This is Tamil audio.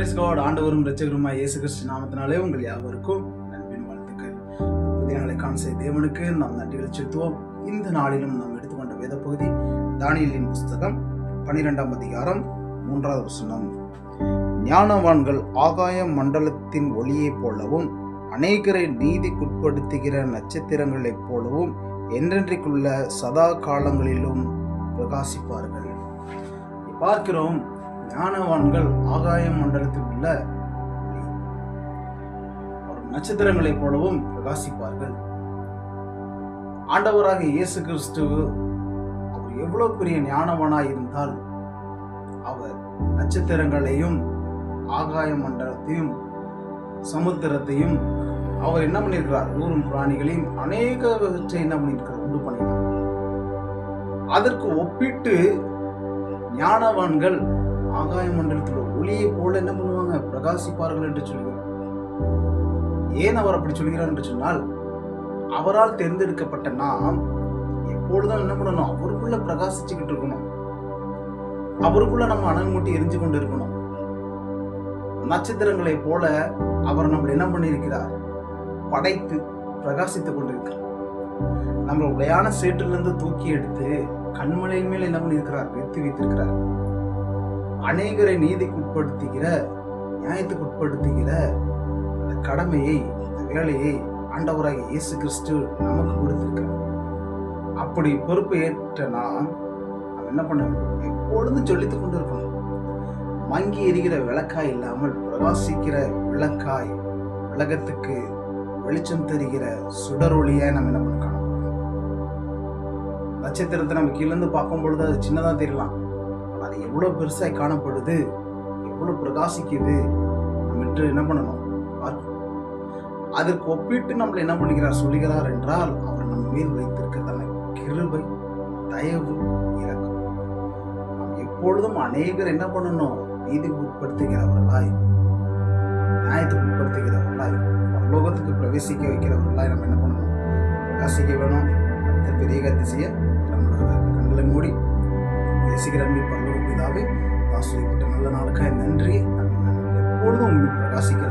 Price God. ஆண்டவரும் இரட்சகருமாய் இயேசு கிறிஸ்து நாமத்தினாலே உங்கள் யாவருக்கும் நன்பின் வாழ்த்துக்கள். புதிய நாளை காண செய்த தேவனுக்கு நாம் நன்றிகளை செலுத்துவோம். இந்த நாளிலும் நாம் எடுத்துக்கொண்ட வேத பகுதி தானியேலின் புஸ்தகம் 12ஆம் அதிகாரம் 3வது வசனம். ஞானவான்கள் ஆகாய மண்டலத்தின் ஒளியைப் போலவும் அநேகரை நீதிக்குட்படுத்துகிற நட்சத்திரங்களைப் போலவும் என்றென்றைக்குள்ள சதா காலங்களிலும் பிரகாசிப்பார்கள். பார்க்கிறோம், ஞானவான்கள் ஆகாய மண்டலத்தில் உள்ள ஒரு நட்சத்திரங்களைப் போலவும் பிரகாசிப்பார்கள். ஆண்டவராக இயேசு கிறிஸ்து அவர் எவ்வளவு பெரிய ஞானவானாய் இருந்தால் அவர் நட்சத்திரங்களையும் ஆகாய மண்டலத்தையும் சமுத்திரத்தையும் அவர் என்ன பண்ணியிருக்கிறார், ஊரும் பிராணிகளையும் அநேகவற்றை என்ன பண்ணியிருக்கிறார், உண்டு பண்ணினார். அதற்கு ஒப்பிட்டு ஞானவான்கள் ஆகாய மண்டலத்தில் ஒளியை போல என்ன பண்ணுவாங்க, பிரகாசிப்பார்கள் என்று சொல்கிறார். ஏன் அவர் அப்படி சொல்கிறார் என்று சொன்னால், அவரால் தேர்ந்தெடுக்கப்பட்ட நாம் எப்பொழுதும் என்ன பண்ணணும், அவருக்குள்ள பிரகாசிச்சுக்கிட்டு இருக்கணும். அவருக்குள்ள நம்ம அனல் மூட்டி எரிஞ்சு கொண்டு இருக்கணும். நட்சத்திரங்களை போல அவர் நம்மளை என்ன பண்ணியிருக்கிறார், படைத்து பிரகாசித்துக் கொண்டிருக்கிறார். நம்ம உடையான சேற்றிலிருந்து தூக்கி எடுத்து கண்மலையின் மேல் என்ன பண்ணியிருக்கிறார், வைத்து வைத்திருக்கிறார். அநேகரை நீதிக்குட்படுத்துகிற, நியாயத்துக்குட்படுத்துகிற அந்த கடமையை, அந்த வேலையை ஆண்டவராகிய இயேசு கிறிஸ்து நமக்கு கொடுத்திருக்கிறார். அப்படி பொறுப்பு ஏற்ற நாம் என்ன பண்ணணும், எப்பொழுதும் சொல்லித்துக் கொண்டு இருக்கணும். மங்கி எரிகிற விளக்காய் இல்லாமல் பிரகாசிக்கிற விளக்காய், உலகத்துக்கு வெளிச்சம் தருகிற சுடரொளியாய் நம்ம என்ன பண்ண காணணும். நட்சத்திரத்தை நம்ம கீழேருந்து பார்க்கும் பொழுது அது சின்னதா தெரியலாம், அது எவ்வளவு பெருசாய் காணப்படுது, எவ்வளவு பிரகாசிக்குது என்று என்ன பண்ணணும், பார்க்கணும். அதற்கு ஒப்பிட்டு நம்மளை என்ன பண்ணுகிறார், சொல்லுகிறார் என்றால், அவர் நம்ம மேல் வைத்திருக்கிறதான கிருபை, தயவு, இரக்கம். நாம் எப்பொழுதும் அநேகர் என்ன பண்ணணும், நீதிக்கு உட்படுத்துகிறவர்களாய், நியாயத்துக்கு உட்படுத்துகிறவர்களாய், பரலோகத்துக்கு பிரவேசிக்க வைக்கிறவர்களாய் நம்ம என்ன பண்ணணும், பிரகாசிக்க வேணும். அடுத்த பெரிய கத்தி செய்ய நம்மளோட கண்களை மூடி பேசுகிற பரலோக பிதாவே, ஆசீர்வதிக்கப்பட்ட நல்ல நாளுக்காக நன்றி. எப்பொழுதும் பிரகாசிக்கிற